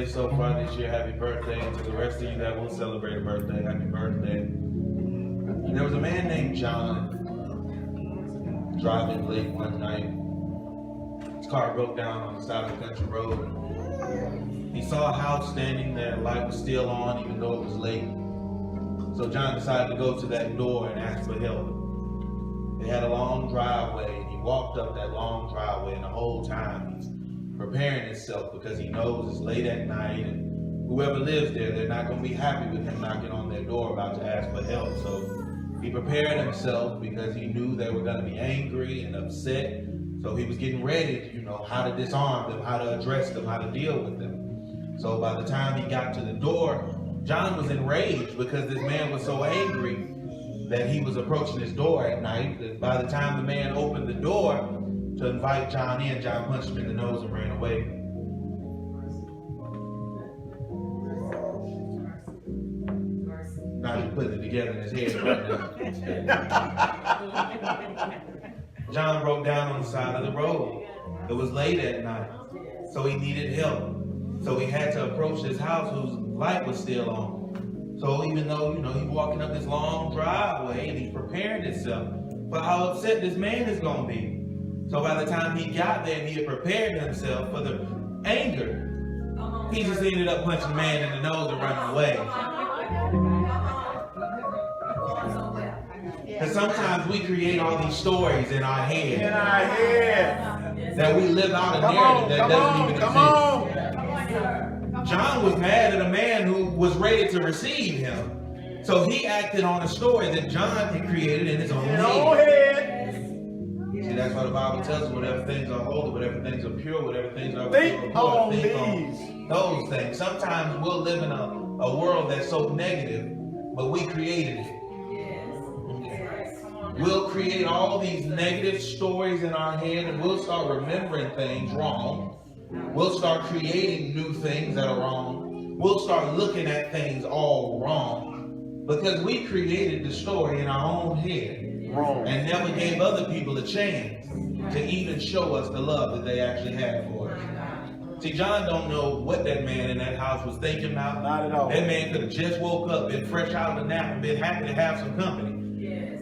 birthday so far this year. Happy birthday. And to the rest of you that will celebrate a birthday, happy birthday. There was a man named John driving late one night. His car broke down on the side of the country road. He saw a house standing there, light was still on even though it was late. So John decided to go to that door and ask for help. They had a long driveway, and he walked up that long driveway, and the whole time he's preparing himself because he knows it's late at night, and whoever lives there, they're not going to be happy with him knocking on their door about to ask for help. So he prepared himself because he knew they were going to be angry and upset. So he was getting ready, how to disarm them, how to address them, how to deal with them. So by the time he got to the door, John was enraged because this man was so angry that he was approaching his door at night. That by the time the man opened the door to invite John in, John punched him in the nose and ran away. Now he's putting it together in his head right now. John broke down on the side of the road. It was late at night, so he needed help. So he had to approach this house whose light was still on. So even though, he's walking up this long driveway and he's preparing himself for how upset this man is going to be. So by the time he got there and he had prepared himself for the anger, he just ended up punching the man in the nose and running away. Because sometimes we create all these stories in our head. That we live out a narrative that doesn't even exist. John was mad at a man who was ready to receive him. So he acted on a story that John had created in his own head. See, that's why the Bible tells us whatever things are holy, whatever things are pure, whatever things are think on those things. Sometimes we'll live in a world that's so negative, but we created it. We'll create all these negative stories in our head, and we'll start remembering things wrong. We'll start creating new things that are wrong. We'll start looking at things all wrong because we created the story in our own head and never gave other people a chance to even show us the love that they actually had for us. See, John don't know what that man in that house was thinking about. Not at all. That man could have just woke up, been fresh out of a nap, and been happy to have some company.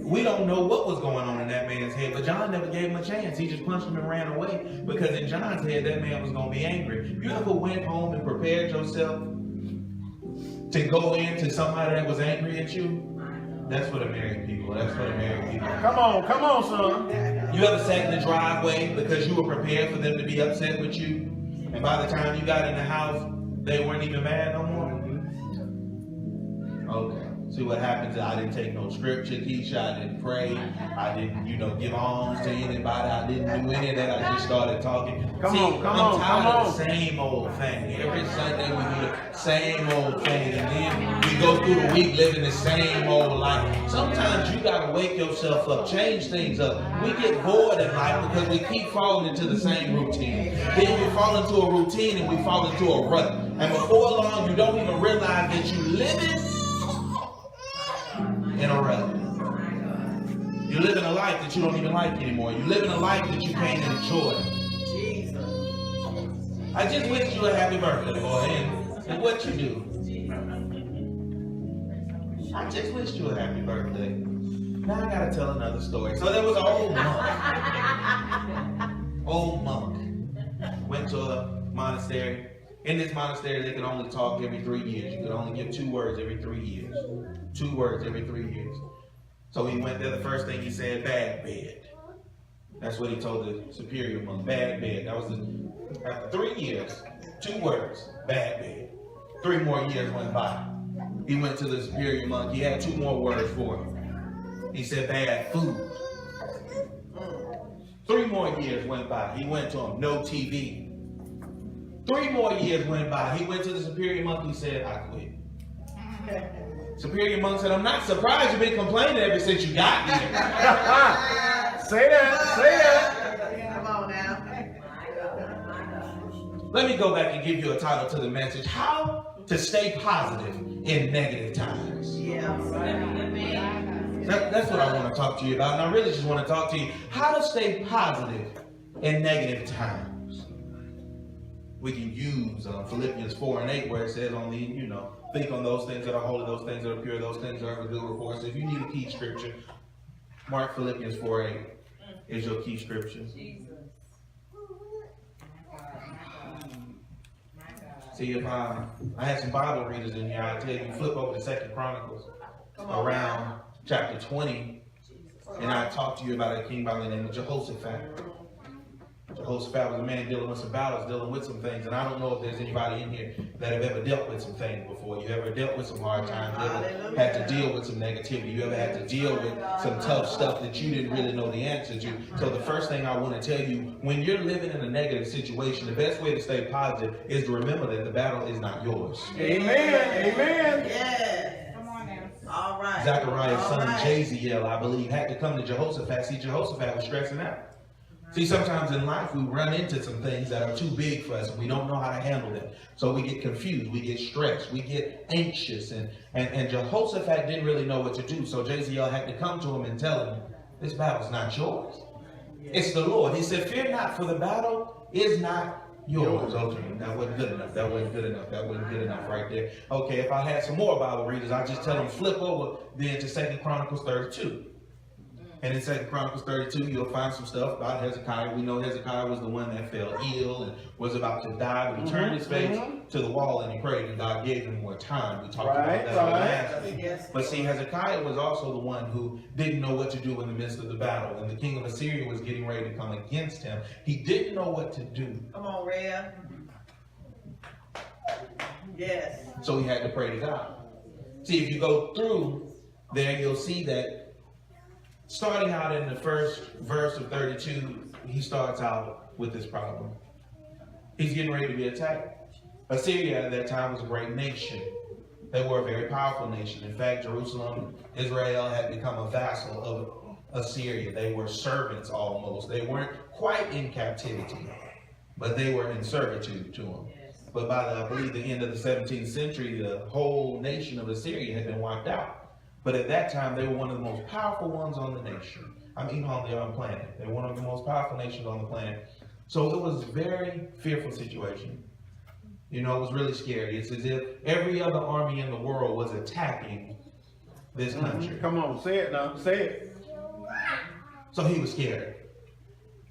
We don't know what was going on in that man's head, but John never gave him a chance. He just punched him and ran away because in John's head, that man was going to be angry. You ever went home and prepared yourself to go into somebody that was angry at you? That's for the married people. That's for the married people. Come on, son. You ever sat in the driveway because you were prepared for them to be upset with you? And by the time you got in the house, they weren't even mad no more? Okay. See what happens? I didn't take no scripture, Keisha. I didn't pray. I didn't, give alms to anybody. I didn't do any of that. I just started talking. I'm tired of the same old thing. Every Sunday we do the same old thing. And then we go through the week living the same old life. Sometimes you got to wake yourself up, change things up. We get bored in life because we keep falling into the same routine. Then we fall into a routine and we fall into a rut. And before long, you don't even realize that you're living in a rut. You're living a life that you don't even like anymore. You're living a life that you can't enjoy. Jesus. I just wish you a happy birthday, boy, and what you do. I just wish you a happy birthday. Now I gotta tell another story. So there was an old monk. Went to a monastery. In this monastery, they could only talk every 3 years. You could only give 2 words every 3 years. 2 words every 3 years. So he went there, the first thing he said, bad bed. That's what he told the superior monk, bad bed. That was after 3 years, 2 words, bad bed. 3 more years went by. He went to the superior monk, he had 2 more words for him. He said, bad food. 3 more years went by. He went to him, no TV. 3 more years went by. He went to the superior monk, he said, I quit. Superior monk said, I'm not surprised you've been complaining ever since you got here. Say that. Come on now. Let me go back and give you a title to the message. How to stay positive in negative times. That's what I want to talk to you about. And I really just want to talk to you how to stay positive in negative times. we can use Philippians 4:8, where it says only, think on those things that are holy, those things that are pure, those things that are of a good report. So if you need a key scripture, mark Philippians 4:8 is your key scripture. See, if I had some Bible readers in here, I'd tell you, flip over to 2 Chronicles around chapter 20, and I talk to you about a king by the name of Jehoshaphat. Jehoshaphat was a man dealing with some battles, dealing with some things, and I don't know if there's anybody in here that have ever dealt with some things before. You ever dealt with some hard times, you ever had to deal with some negativity, you ever had to deal with some tough stuff that you didn't really know the answer to. So the first thing I want to tell you, when you're living in a negative situation, the best way to stay positive is to remember that the battle is not yours. Amen. Amen. Yes. Come on now. All right. Zechariah's son, right. Jaziel, I believe, had to come to Jehoshaphat. See, Jehoshaphat was stressing out. See, sometimes in life we run into some things that are too big for us and we don't know how to handle them. So we get confused, we get stressed, we get anxious, and Jehoshaphat didn't really know what to do. So Jaziel had to come to him and tell him, this battle's not yours. It's the Lord. He said, fear not, for the battle is not yours. Okay, that wasn't good enough. That wasn't good enough. That wasn't good enough right there. Okay, if I had some more Bible readers, I'd just tell them flip over then to 2 Chronicles 32. And in 2 Chronicles 32, you'll find some stuff about Hezekiah. We know Hezekiah was the one that fell ill and was about to die, but he turned his face to the wall and he prayed, and God gave him more time. We talked about that last week. But see, Hezekiah was also the one who didn't know what to do in the midst of the battle. And the king of Assyria was getting ready to come against him. He didn't know what to do. Come on, Rev. Yes. So he had to pray to God. See, if you go through there, you'll see that starting out in the first verse of 32, he starts out with this problem. He's getting ready to be attacked. Assyria at that time was a great nation. They were a very powerful nation. In fact, Jerusalem, Israel had become a vassal of Assyria. They were servants almost. They weren't quite in captivity, but they were in servitude to them. But by I believe the end of the 17th century, the whole nation of Assyria had been wiped out. But at that time, they were one of the most powerful ones on the nation. I mean, on the planet. They were one of the most powerful nations on the planet. So it was a very fearful situation. It was really scary. It's as if every other army in the world was attacking this country. Come on, say it now. Say it. So he was scared.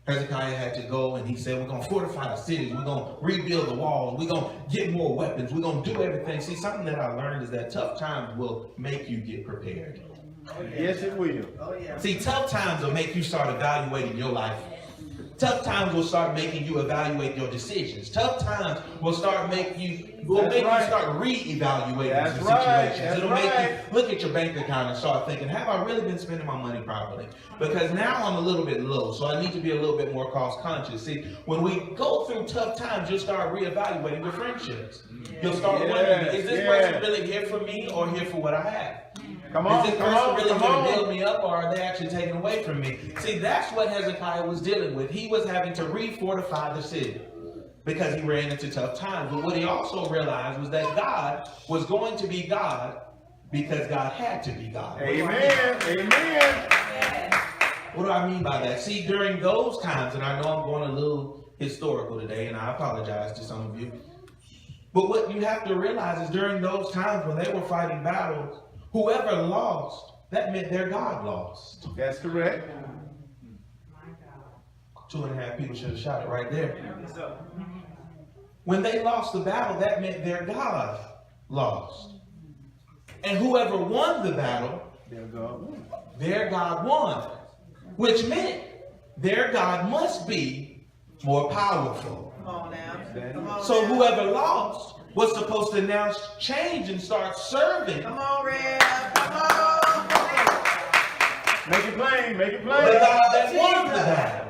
Hezekiah had to go and he said, we're going to fortify the cities. We're going to rebuild the walls. We're going to get more weapons. We're going to do everything. See, something that I learned is that tough times will make you get prepared. Oh, yeah. Yes, it will. Oh, yeah. See, tough times will make you start evaluating your life. Tough times will start making you evaluate your decisions. Tough times will make you start re-evaluating some situations. It'll make you look at your bank account and start thinking, have I really been spending my money properly? Because now I'm a little bit low, so I need to be a little bit more cost conscious. See, when we go through tough times, you'll start re-evaluating your friendships. You'll start wondering, is this person really here for me or here for what I have? Come on, is this person really going to build me up, or are they actually taking away from me? See, that's what Hezekiah was dealing with. He was having to refortify the city because he ran into tough times. But what he also realized was that God was going to be God because God had to be God. Amen. Amen. What do I mean by that? See, during those times, and I know I'm going a little historical today, and I apologize to some of you, but what you have to realize is during those times when they were fighting battles, whoever lost, that meant their God lost. That's correct. 2.5 people should have shouted right there. When they lost the battle, that meant their God lost. And whoever won the battle, their God won. Which meant their God must be more powerful. Come on now. Come on So now. whoever lost was supposed to now change and start serving. Come on, Rev. Come on. Make it plain. Make it The plain. God that won the battle.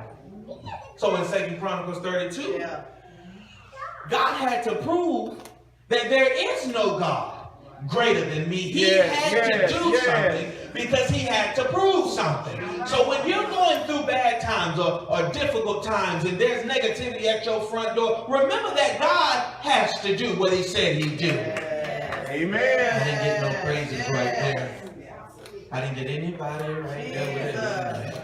So in 2 Chronicles 32, Yeah. God had to prove that there is no God greater than me. He had to do something because he had to prove something. So when you're going through bad times or difficult times and there's negativity at your front door, remember that God has to do what he said he'd do. Amen. I didn't get no praises right there. I didn't get anybody right there with it.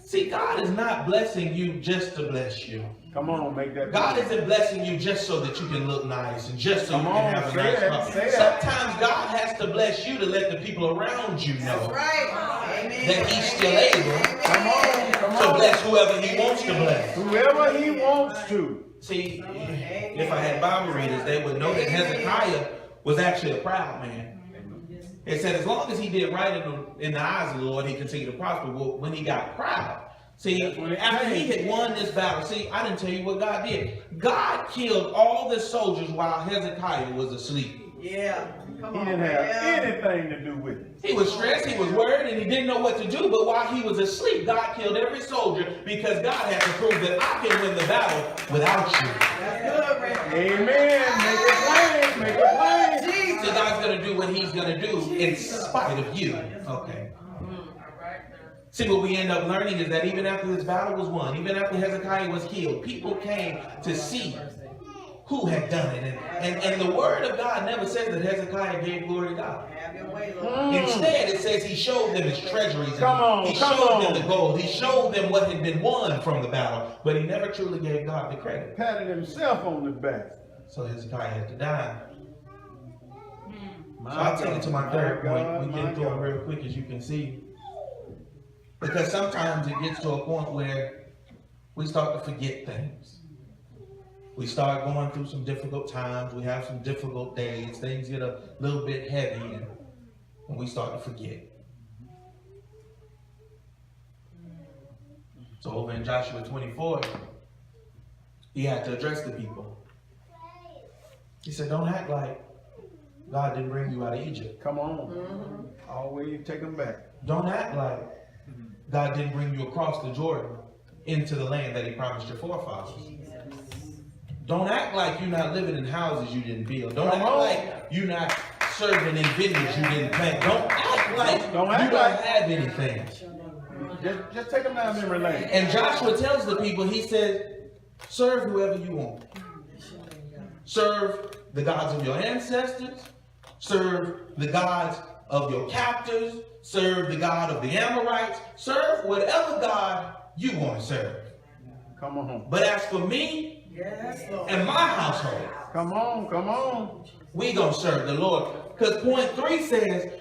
See, God is not blessing you just to bless you. Come on, make that. God isn't blessing you just so that you can look nice and just so you can have a nice car. Say that. Sometimes God has to bless you to let the people around you know That's right. Amen. that he's still able Come on. to bless whoever he wants to bless. Whoever he wants to. See, if I had Bible readers, they would know that Hezekiah was actually a proud man. It said as long as he did right in the eyes of the Lord, he continued to prosper. Well, when he got proud, see, after he had won this battle, see, I didn't tell you what God did. God killed all the soldiers while Hezekiah was asleep. Yeah. Come He on, didn't have man. anything to do with it. He was stressed, he was worried, and he didn't know what to do. But while he was asleep, God killed every soldier because God had to prove that I can win the battle without you. That's good, Randy. Amen. Make it plain. Make it plain. Jesus. So God's going to do what he's going to do in spite of you. Okay. See, what we end up learning is that even after this battle was won, even after Hezekiah was killed, people came to see who had done it. And the word of God never says that Hezekiah gave glory to God. Have your way, Lord. Instead, it says he showed them his treasuries. He Come showed on. them the gold. He showed them what had been won from the battle. But he never truly gave God the credit. Patted himself on the back. So Hezekiah had to die. My So I'll take it to my third point. God, We my get through it God. real quick, as you can see. Because sometimes it gets to a point where we start to forget things. We start going through some difficult times. We have some difficult days. Things get a little bit heavy, and we start to forget. So over in Joshua 24, he had to address the people. He said, don't act like God didn't bring you out of Egypt. Come on. Always take them back. Don't act like God didn't bring you across the Jordan into the land that he promised your forefathers. Don't act like you're not living in houses you didn't build. Don't act like you're not serving in vineyards you didn't plant. Don't act like you don't have anything. Just take them down memory lane. And Joshua tells the people, he said, serve whoever you want. Serve the gods of your ancestors. Serve the gods of your captors. Serve the God of the Amorites. Serve whatever God you want to serve. Come on. But as for me and my household, Come on. we gonna serve the Lord. Because point 3 says,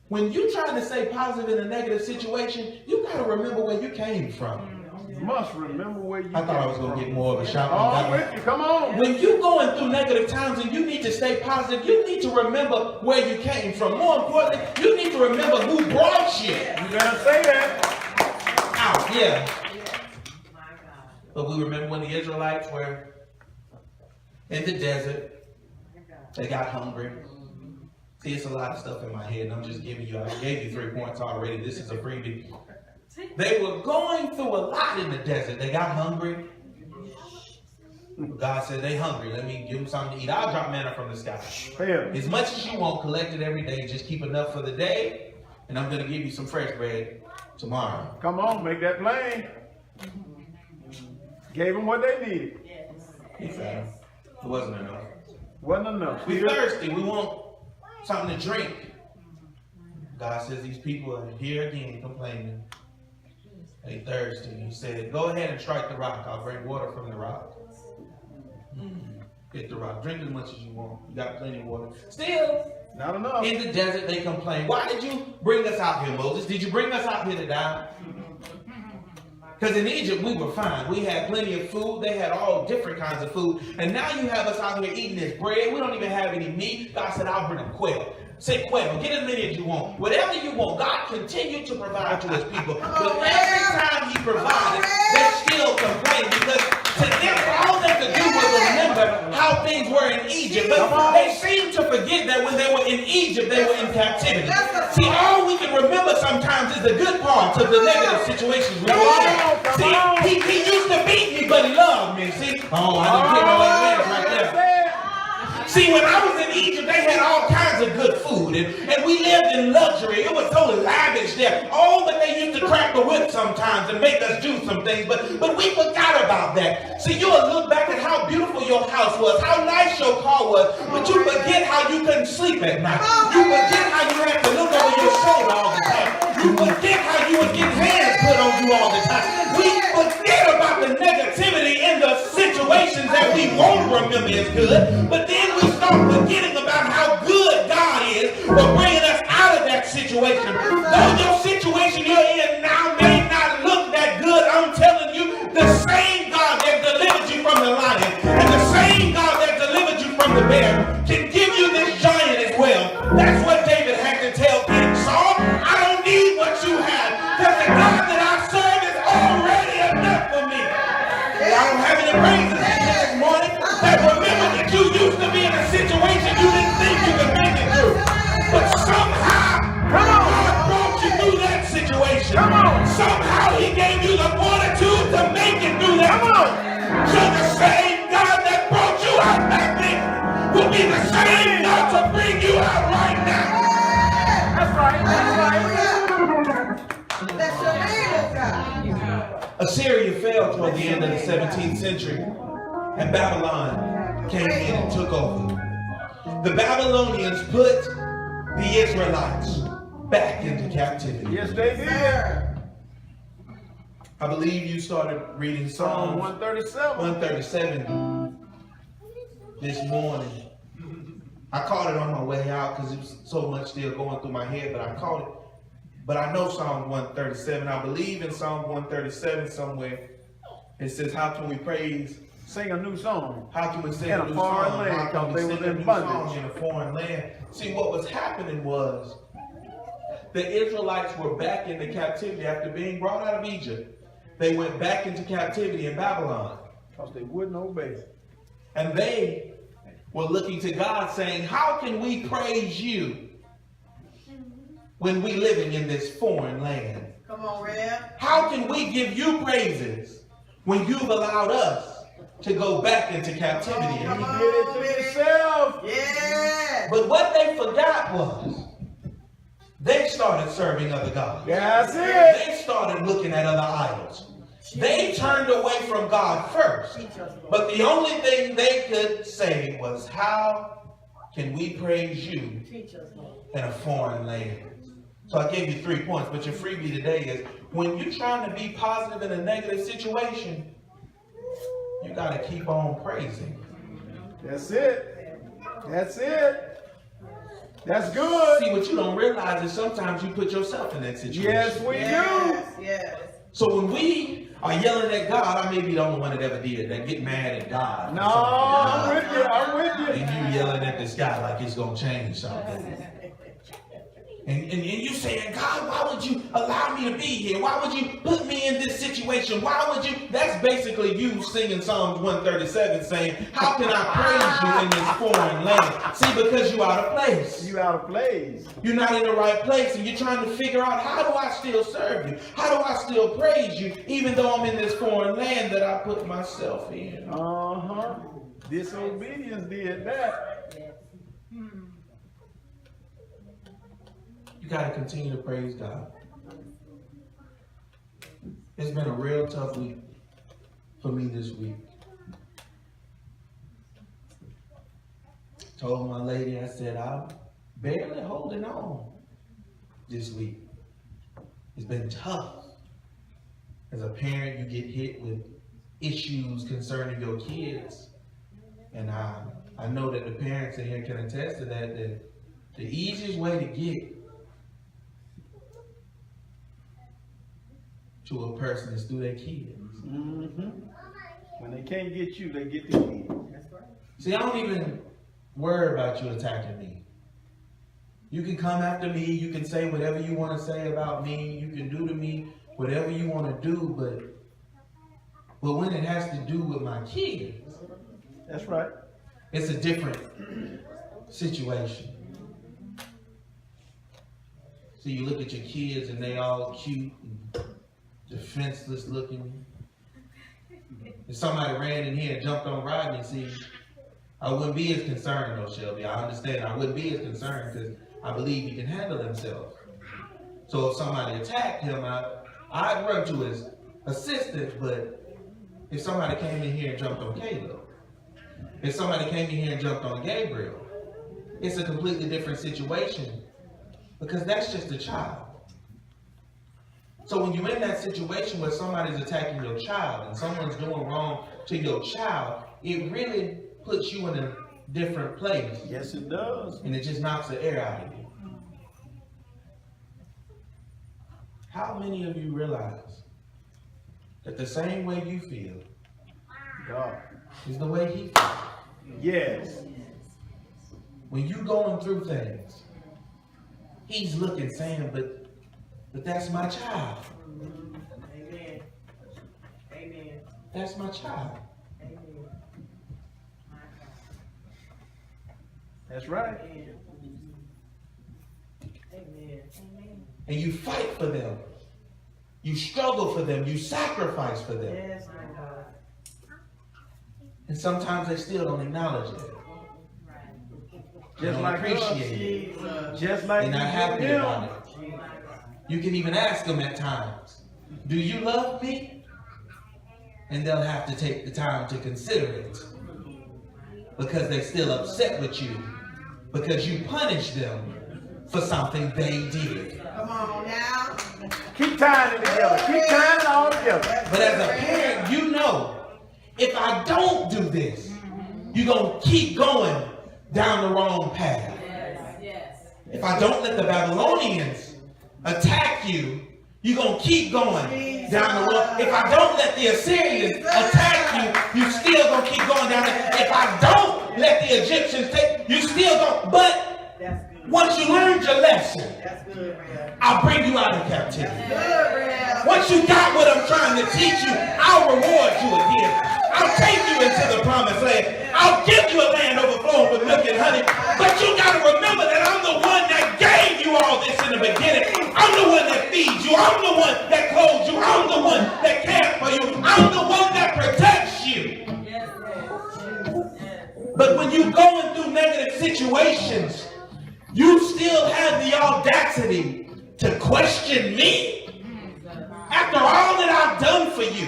when you trying to stay positive in a negative situation, you gotta remember where you came from. You must remember where you I thought I was gonna get more of a shout Oh, on that with one. you. Come on. When you going through negative times and you need to stay positive, you need to remember where you came from. More importantly, you need to remember who brought you You better say that. out. Yeah. But we remember when the Israelites were in the desert, they got hungry. See, it's a lot of stuff in my head, and I'm just giving you, I gave you 3 points already. This is a freebie. They were going through a lot in the desert. They got hungry. God said, they hungry. Let me give them something to eat. I'll drop manna from the sky. Fair. As much as you want, collect it every day. Just keep enough for the day. And I'm going to give you some fresh bread tomorrow. Come on, make that plain. Gave them what they needed. He fed them. It wasn't enough. Wasn't enough. We thirsty. We want something to drink. God says these people are here again complaining. They thirsty. He said, go ahead and strike the rock. I'll bring water from the rock. Hit the rock. Drink as much as you want. You got plenty of water. Still, Not enough. in the desert, they complain. Why did you bring us out here, Moses? Did you bring us out here to die? Because in Egypt, we were fine. We had plenty of food. They had all different kinds of food. And now you have us out here eating this bread. We don't even have any meat. God said, I'll bring a quail. Say quail. Get as many as you want. Whatever you want. God continued to provide to his people. But every time he provided, they still complained. Because to them, all they could do was remember how things were in Egypt. But they seemed to forget that when they were in Egypt, they were in captivity. See, all we can remember sometimes is the good parts of the negative situations we were in. See, he used to beat me, but he loved me. See? Oh, I didn't get no advance right there. See, when I was in Egypt, they had all kinds of good food, and we lived in luxury. It was totally lavish there. Oh, but they used to crack the whip sometimes and make us do some things, but we forgot about that. See, you'll look back at how beautiful your house was, how nice your car was, but you forget how you couldn't sleep at night. You forget how you had to look over your shoulder all the time. You forget how you would get hands put you all the time. We forget about the negativity in the situations that we won't remember as good, but then we start forgetting about how good God is for bringing us out of that situation. Though your situation you're in now may not look that good, I'm telling you, the same God that delivered you from the lion and the same God that delivered you from the bear can give you this giant as well. That's what David had to tell King Saul. I don't need what you have, because the God that I serve is already enough for me. And I don't have any praises in here this morning that remember that you used to be in a situation you didn't think you could make it through. But somehow, God brought you through that situation. Somehow he gave you the fortitude to make it through that. So the same God that brought you out back then will be the same God to bring you out right now. That's right. That's your name, oh God. Assyria fell toward the end of the 17th century, and Babylon came in and took over. The Babylonians put the Israelites back into captivity. Yes, they did. I believe you started reading Psalm Psalm 137. 137 this morning. I caught it on my way out because it was so much still going through my head, but I caught it. But I know Psalm 137. I believe in Psalm 137 somewhere. It says, how can we praise? Sing a new song. How can we sing In a a new foreign song? land, How can we because they sing was a in new bondage. song in a foreign land? See, what was happening was the Israelites were back into captivity after being brought out of Egypt. They went back into captivity in Babylon. Because they wouldn't obey. And they were looking to God saying, how can we praise you when we living in this foreign land? Come on, Rev. How can we give you praises when you've allowed us to go back into captivity? Come You on, did it to baby. yourself. Yeah. But what they forgot was they started serving other gods. That's it. They started looking at other idols. They turned away from God first. But the only thing they could say was, how can we praise you in a foreign land? So I gave you 3 points, but your freebie today is, when you're trying to be positive in a negative situation, you got to keep on praising. That's it. That's it. That's good. See, what you don't realize is sometimes you put yourself in that situation. Yes, we do. Yes. So when we are yelling at God, I may be the only one that ever did that, get mad at God. No, I'm with you. I'm with you. And you yelling at this guy like it's going to change something. And you saying, God, why would you allow me to be here? Why would you put me in this situation? Why would you? That's basically you singing Psalms 137 saying, how can I praise you in this foreign land? See, because you're out of place. You out of place. You're not in the right place, and you're trying to figure out, how do I still serve you? How do I still praise you, even though I'm in this foreign land that I put myself in? Uh-huh. Disobedience did that. You got to continue to praise God. It's been a real tough week for me this week. Told my lady, I said, I'm barely holding on this week. It's been tough. As a parent, you get hit with issues concerning your kids. And I know that the parents in here can attest to that the easiest way to get to a person is through their kids. Mm-hmm. When they can't get you, they get the kids. That's right. See, I don't even worry about you attacking me. You can come after me, you can say whatever you want to say about me, you can do to me whatever you want to do, but when it has to do with my kids, That's right. it's a different situation. So you look at your kids and they all cute and defenseless looking. If somebody ran in here and jumped on Rodney, see, I wouldn't be as concerned though, Shelby. I understand. I wouldn't be as concerned because I believe he can handle himself. So if somebody attacked him, I'd run to his assistance, but if somebody came in here and jumped on Caleb, if somebody came in here and jumped on Gabriel, it's a completely different situation because that's just a child. So when you're in that situation where somebody's attacking your child and someone's doing wrong to your child, it really puts you in a different place. Yes, it does. And it just knocks the air out of you. How many of you realize that the same way you feel God. is the way he feels? Yes. When you going through things, he's looking, saying, but that's my child. Amen. Amen. That's my child. Amen. That's right. Amen. And you fight for them. You struggle for them. You sacrifice for them. Yes, my God. And sometimes they still don't acknowledge it. They Just don't like appreciate it. Jesus. Just like They're not happy him. about it. You can even ask them at times, do you love me? And they'll have to take the time to consider it. Because they're still upset with you. Because you punished them for something they did. Come on now. Keep tying it together. Keep tying it all together. But as a parent, you know, if I don't do this, you're going to keep going down the wrong path. Yes. If I don't let the Babylonians attack you, you're going to keep going down the road. If I don't let the Assyrians attack you, you still going to keep going down there. If I don't let the Egyptians take, you still going. But That's good. once you learned your lesson, That's good, Rev. I'll bring you out of captivity. Good, Rev. Once you got what I'm trying to teach you, I'll reward you again. I'll take you into the promised land. I'll give you a land overflowing with milk and honey. But you got to remember that I'm the one that gave you all this in the beginning. I'm the one that feeds you. I'm the one that clothes you. I'm the one that cares for you. I'm the one that protects you. Yes. But when you're going through negative situations, you still have the audacity to question me? After all that I've done for you,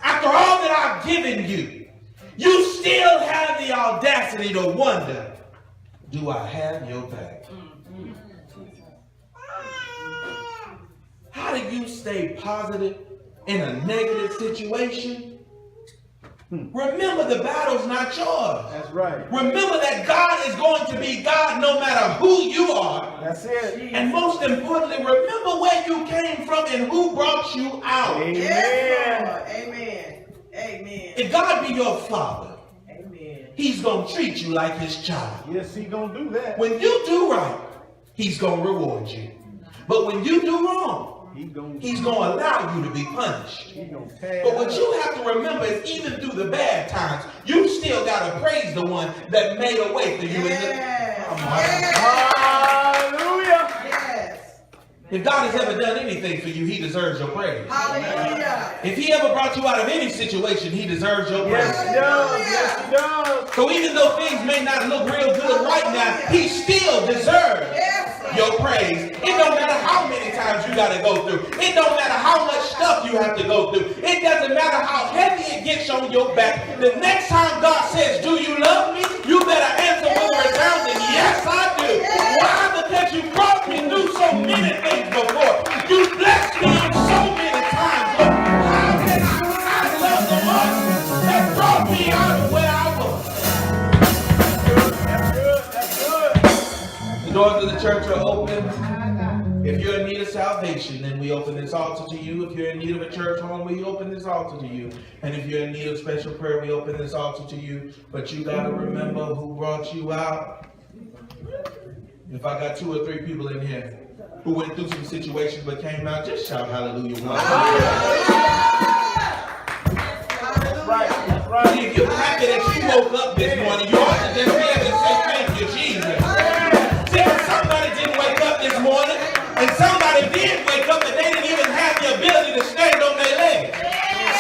after all that I've given you, you still have the audacity to wonder, do I have your back? How do you stay positive in a negative situation? Remember, the battle's not yours. That's right. Remember that God is going to be God no matter who you are. That's it. And most importantly, remember where you came from and who brought you out. Amen. Yes, Lord. Amen. Amen. If God be your father, Amen. he's going to treat you like his child. Yes, he gonna do that. When you do right, he's going to reward you. But when you do wrong, He gonna he's going to allow you to be punished. He gonna tag But what up. you have to remember is even through the bad times, you still got to praise the one that made a way for you. In the, Yes. Come on. Yes. Hallelujah. Yes. If God has ever done anything for you, he deserves your praise. Hallelujah. If he ever brought you out of any situation, he deserves your praise. Yes, he does. Yes, he does. So even though things may not look real good right now, he still deserves Yes. your praise. It don't matter how many times you got to go through. It don't matter how much stuff you have to go through. It doesn't matter how heavy it gets on your back. The next time God says, do you love me? You better answer with a resounding, yes, I do. Why? Because you brought me through so many things before. You blessed me in so many times. But how can I love the one that brought me out of where I was? That's good. That's good. The doors of the church are open. If you're in need of salvation, then we open this altar to you. If you're in need of a church home, we open this altar to you. And if you're in need of special prayer, we open this altar to you. But you got to remember who brought you out. If I got 2 or 3 people in here who went through some situations but came out, just shout hallelujah. That's right. That's right. See, if you're happy that you woke up this morning, you ought to just be able to say thank you, Jesus. See, if somebody didn't wake up this morning, and somebody did wake up and they didn't even have the ability to stand on their legs.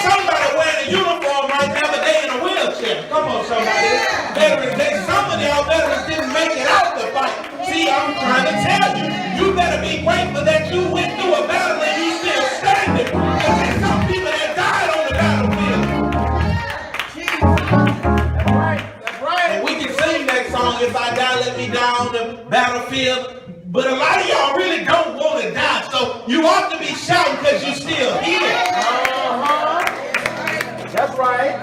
Somebody wearing a uniform right now, but they in a wheelchair. Come on, somebody. Veterans Day. Some of y'all veterans didn't make it out the fight. See, I'm trying to tell you, you better be grateful that you went through a battle and you still standing. Because there's some people that died on the battlefield. That's right. That's right. And we can sing that song, If I Die, Let Me Die on the Battlefield. But a lot of y'all really don't want to die. So you ought to be shouting because you're still here. That's right.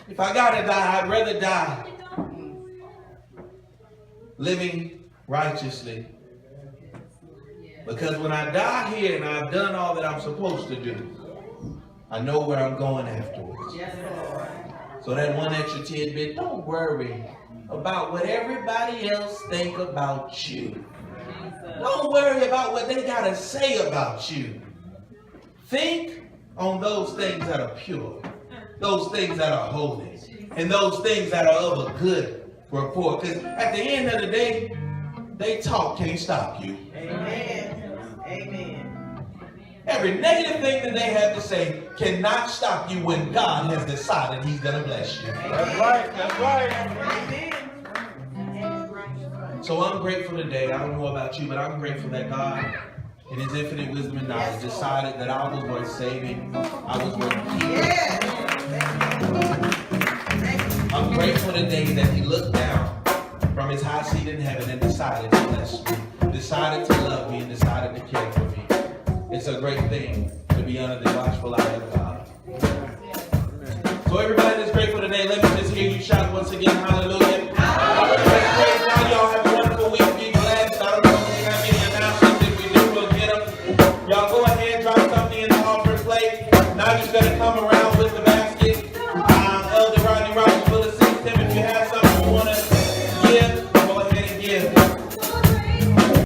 If I gotta die, I'd rather die living righteously. Because when I die here and I've done all that I'm supposed to do, I know where I'm going afterwards. So that one extra tidbit, don't worry about what everybody else think about you. Don't worry about what they gotta say about you. Think on those things that are pure, those things that are holy, and those things that are of a good report. Because at the end of the day, they talk can't stop you. Amen. Amen. Every negative thing that they have to say cannot stop you when God has decided He's going to bless you. That's right. That's right. Amen. So I'm grateful today. I don't know about you, but I'm grateful that God, in His infinite wisdom and knowledge, decided that I was worth saving. I was worth keeping. Yes. I'm grateful today that He looked down from His high seat in heaven and decided to bless me, decided to love me, and decided to care for me. It's a great thing to be under the watchful eye of God. So everybody that's grateful today, let me just hear you shout once again, hallelujah. Hallelujah. Y'all have a wonderful week. Be blessed. I don't know if we have any announcements. If we do, we'll get them. Y'all go ahead, drop something in the offering plate. Now I'm just going to